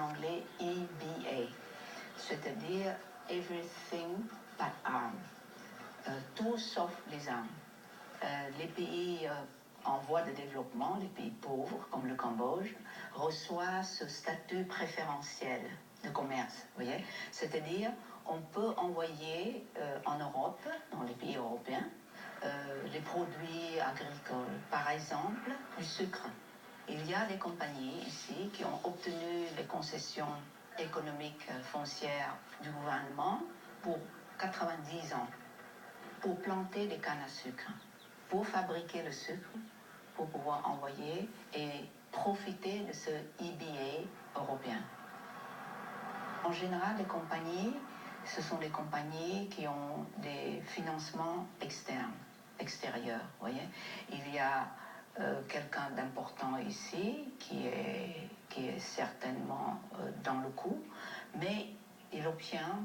anglais EBA, c'est-à-dire Everything but Arms, tout sauf les armes. Les pays en voie de développement, les pays pauvres comme le Cambodge, reçoivent ce statut préférentiel de commerce, vous voyez, c'est-à-dire on peut envoyer en Europe, dans les pays européens, les produits agricoles, par exemple du sucre. Il y a des compagnies ici qui ont obtenu les concessions économiques foncières du gouvernement pour 90 ans, pour planter des cannes à sucre, pour fabriquer le sucre, pour pouvoir envoyer et profiter de ce EBA européen. En général, les compagnies, ce sont des compagnies qui ont des financements extérieurs. Voyez. Il y a quelqu'un d'important ici qui est certainement dans le coup, mais il obtient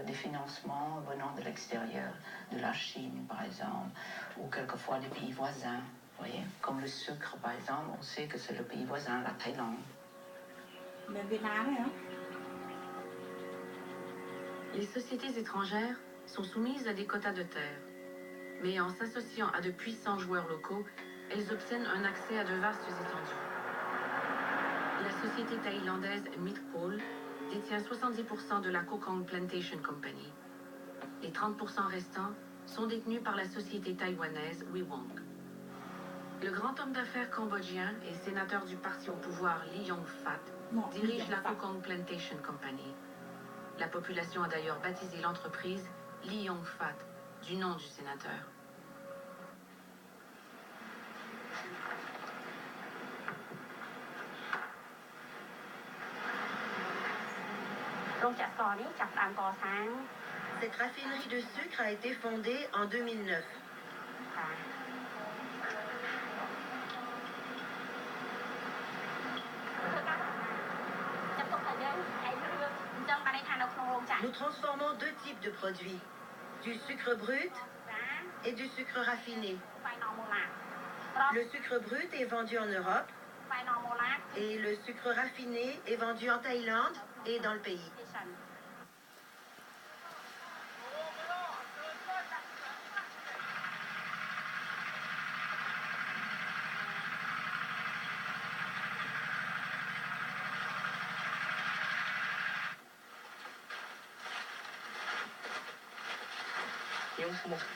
des financements venant de l'extérieur, de la Chine par exemple, ou quelquefois des pays voisins. Voyez. Comme le sucre par exemple, on sait que c'est le pays voisin, la Thaïlande. Le Vietnam, hein? Les sociétés étrangères sont soumises à des quotas de terre. Mais en s'associant à de puissants joueurs locaux, elles obtiennent un accès à de vastes étendues. La société thaïlandaise Midcoal détient 70% de la Kokang Plantation Company. Les 30% restants sont détenus par la société taïwanaise Wiwong. Le grand homme d'affaires cambodgien et sénateur du parti au pouvoir Lee Yong-fat dirige la Kokang Plantation Company. La population a d'ailleurs baptisé l'entreprise Lee Yong-fat, du nom du sénateur. Cette raffinerie de sucre a été fondée en 2009. Nous transformons deux types de produits, du sucre brut et du sucre raffiné. Le sucre brut est vendu en Europe et le sucre raffiné est vendu en Thaïlande et dans le pays.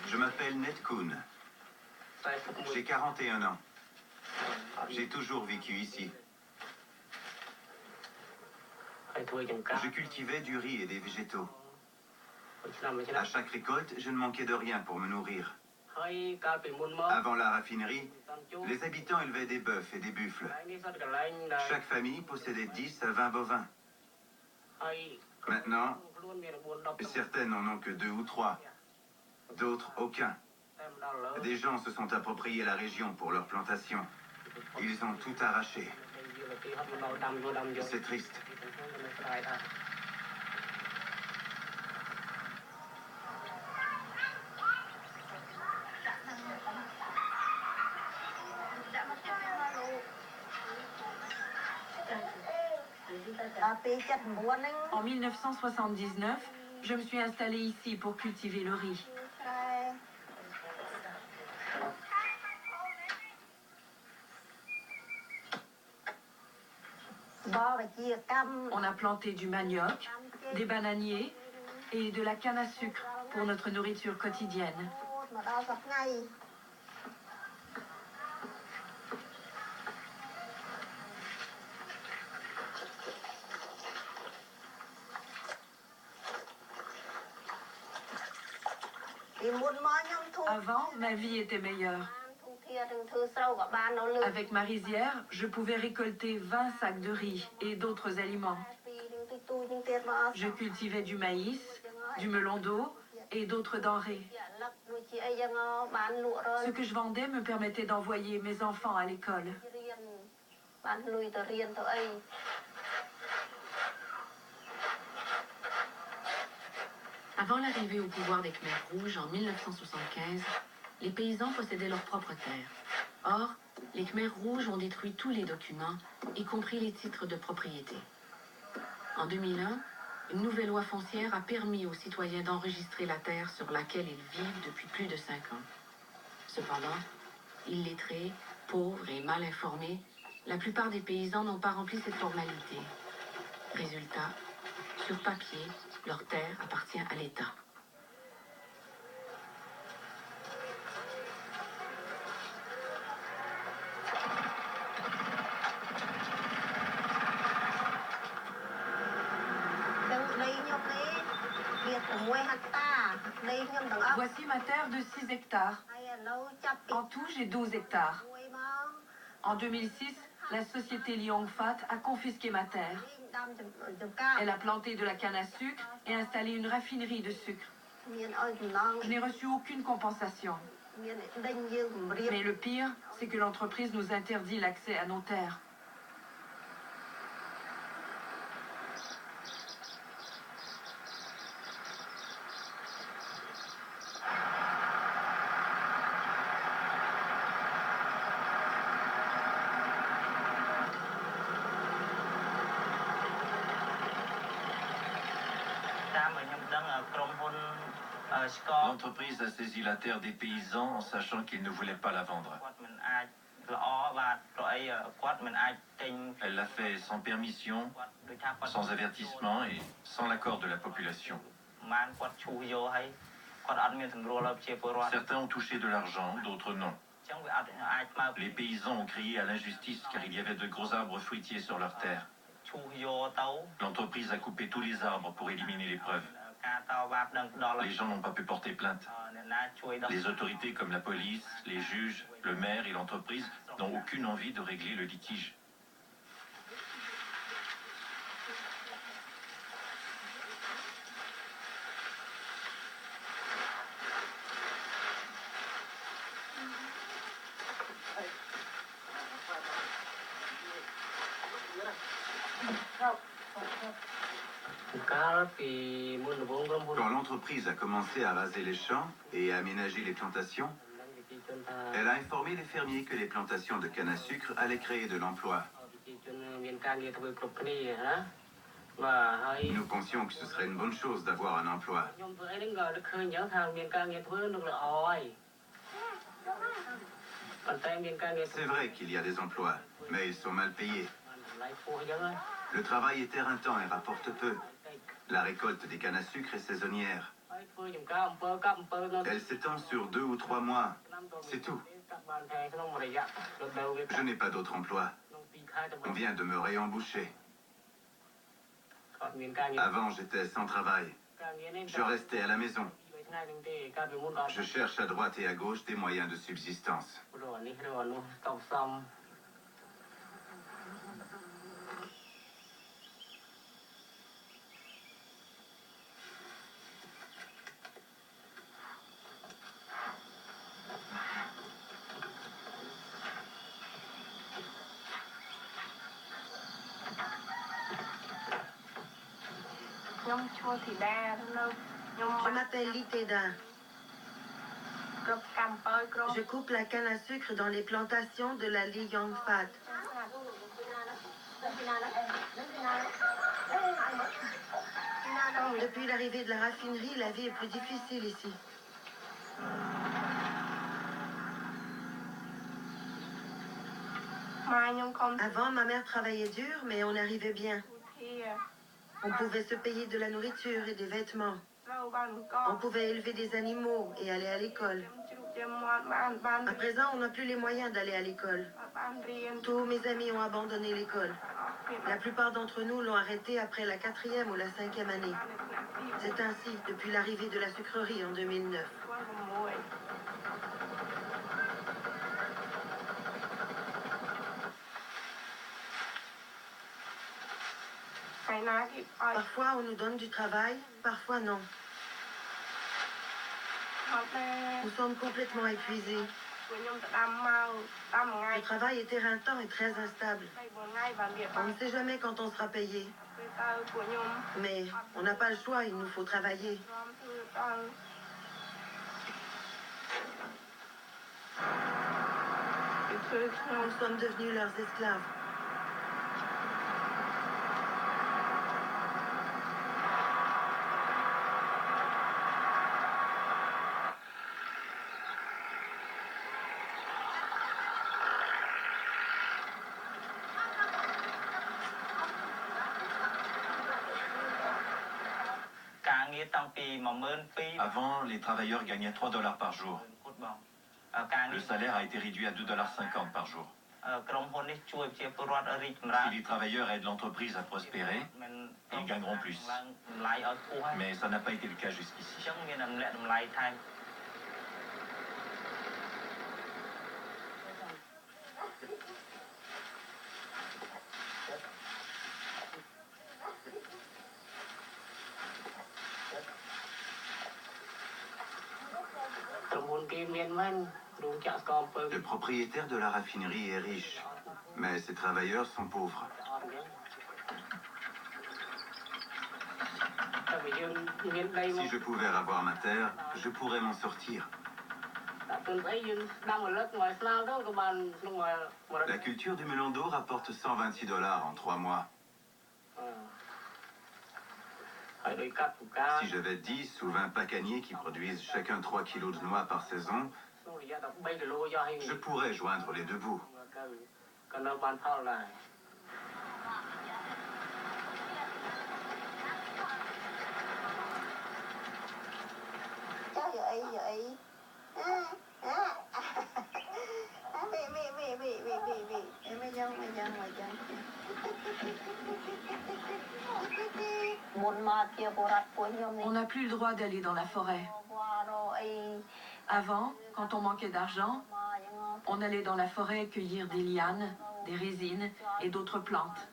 Je m'appelle Ned Kuhn. J'ai 41 ans. J'ai toujours vécu ici. Je cultivais du riz et des végétaux. À chaque récolte, je ne manquais de rien pour me nourrir. Avant la raffinerie, les habitants élevaient des bœufs et des buffles. Chaque famille possédait 10 à 20 bovins. Maintenant, certaines n'en ont que 2 ou 3. D'autres, aucun. Des gens se sont appropriés la région pour leur plantation. Ils ont tout arraché. C'est triste. En 1979, je me suis installée ici pour cultiver le riz. On a planté du manioc, des bananiers et de la canne à sucre pour notre nourriture quotidienne. Avant, ma vie était meilleure. Avec ma rizière, je pouvais récolter 20 sacs de riz et d'autres aliments. Je cultivais du maïs, du melon d'eau et d'autres denrées. Ce que je vendais me permettait d'envoyer mes enfants à l'école. Avant l'arrivée au pouvoir des Khmers rouges en 1975, les paysans possédaient leurs propres terres. Or, les Khmers rouges ont détruit tous les documents, y compris les titres de propriété. En 2001, une nouvelle loi foncière a permis aux citoyens d'enregistrer la terre sur laquelle ils vivent depuis plus de 5 ans. Cependant, illettrés, pauvres et mal informés, la plupart des paysans n'ont pas rempli cette formalité. Résultat, sur papier, leur terre appartient à l'État. Voici ma terre de 6 hectares. En tout, j'ai 12 hectares. En 2006, la société Lyongfat a confisqué ma terre. Elle a planté de la canne à sucre et installé une raffinerie de sucre. Je n'ai reçu aucune compensation. Mais le pire, c'est que l'entreprise nous interdit l'accès à nos terres. L'entreprise a saisi la terre des paysans en sachant qu'ils ne voulaient pas la vendre. Elle l'a fait sans permission, sans avertissement et sans l'accord de la population. Certains ont touché de l'argent, d'autres non. Les paysans ont crié à l'injustice car il y avait de gros arbres fruitiers sur leurs terres. L'entreprise a coupé tous les arbres pour éliminer les preuves. Les gens n'ont pas pu porter plainte. Les autorités comme la police, les juges, le maire et l'entreprise n'ont aucune envie de régler le litige. Quand l'entreprise a commencé à raser les champs et à aménager les plantations, elle a informé les fermiers que les plantations de canne à sucre allaient créer de l'emploi. Nous pensions que ce serait une bonne chose d'avoir un emploi. C'est vrai qu'il y a des emplois, mais ils sont mal payés. Le travail est éreintant et rapporte peu. La récolte des cannes à sucre est saisonnière. Elle s'étend sur 2 ou 3 mois. C'est tout. Je n'ai pas d'autre emploi. On vient de me réembaucher. Avant, j'étais sans travail. Je restais à la maison. Je cherche à droite et à gauche des moyens de subsistance. Je m'appelle Liteda. Je coupe la canne à sucre dans les plantations de la Lyongfat. Depuis l'arrivée de la raffinerie, la vie est plus difficile ici. Avant, ma mère travaillait dur, mais on arrivait bien. On pouvait se payer de la nourriture et des vêtements. On pouvait élever des animaux et aller à l'école. À présent, on n'a plus les moyens d'aller à l'école. Tous mes amis ont abandonné l'école. La plupart d'entre nous l'ont arrêté après la 4e ou la 5e année. C'est ainsi depuis l'arrivée de la sucrerie en 2009. Parfois, on nous donne du travail, parfois non. Nous sommes complètement épuisés. Le travail est éreintant et très instable. On ne sait jamais quand on sera payé. Mais on n'a pas le choix, il nous faut travailler. Nous sommes devenus leurs esclaves. Avant, les travailleurs gagnaient 3 dollars par jour. Le salaire a été réduit à 2,50 $ par jour. Si les travailleurs aident l'entreprise à prospérer, ils gagneront plus. Mais ça n'a pas été le cas jusqu'ici. Le propriétaire de la raffinerie est riche, mais ses travailleurs sont pauvres. Si je pouvais avoir ma terre, je pourrais m'en sortir. La culture du melon d'eau rapporte 126 dollars en 3 mois. Si j'avais 10 ou 20 pacaniers qui produisent chacun 3 kilos de noix par saison, je pourrais joindre les deux bouts. On n'a plus le droit d'aller dans la forêt. Avant, quand on manquait d'argent, on allait dans la forêt cueillir des lianes, des résines et d'autres plantes.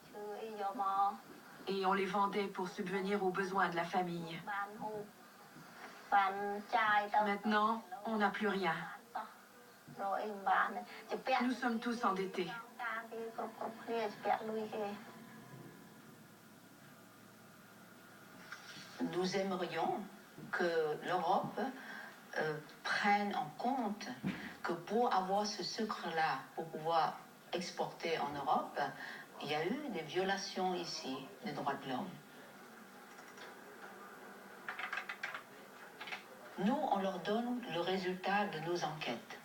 Et on les vendait pour subvenir aux besoins de la famille. Maintenant, on n'a plus rien. Nous sommes tous endettés. Nous aimerions que l'Europe prenne en compte que pour avoir ce sucre-là, pour pouvoir exporter en Europe, il y a eu des violations ici des droits de l'homme. Nous, on leur donne le résultat de nos enquêtes.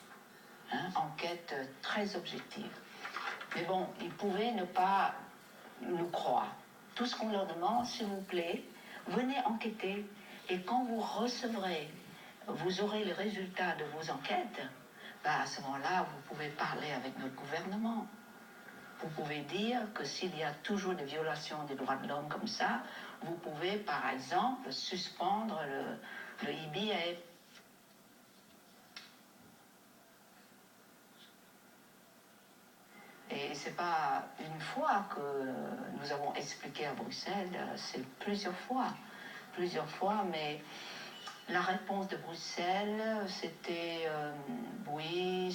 Enquêtes très objectives. Mais bon, ils pouvaient ne pas nous croire. Tout ce qu'on leur demande, s'il vous plaît, venez enquêter. Et quand vous recevrez, vous aurez les résultats de vos enquêtes, à ce moment-là, vous pouvez parler avec notre gouvernement. Vous pouvez dire que s'il y a toujours des violations des droits de l'homme comme ça, vous pouvez, par exemple, suspendre le EBA. Et ce n'est pas une fois que nous avons expliqué à Bruxelles, c'est plusieurs fois, mais la réponse de Bruxelles, c'était oui,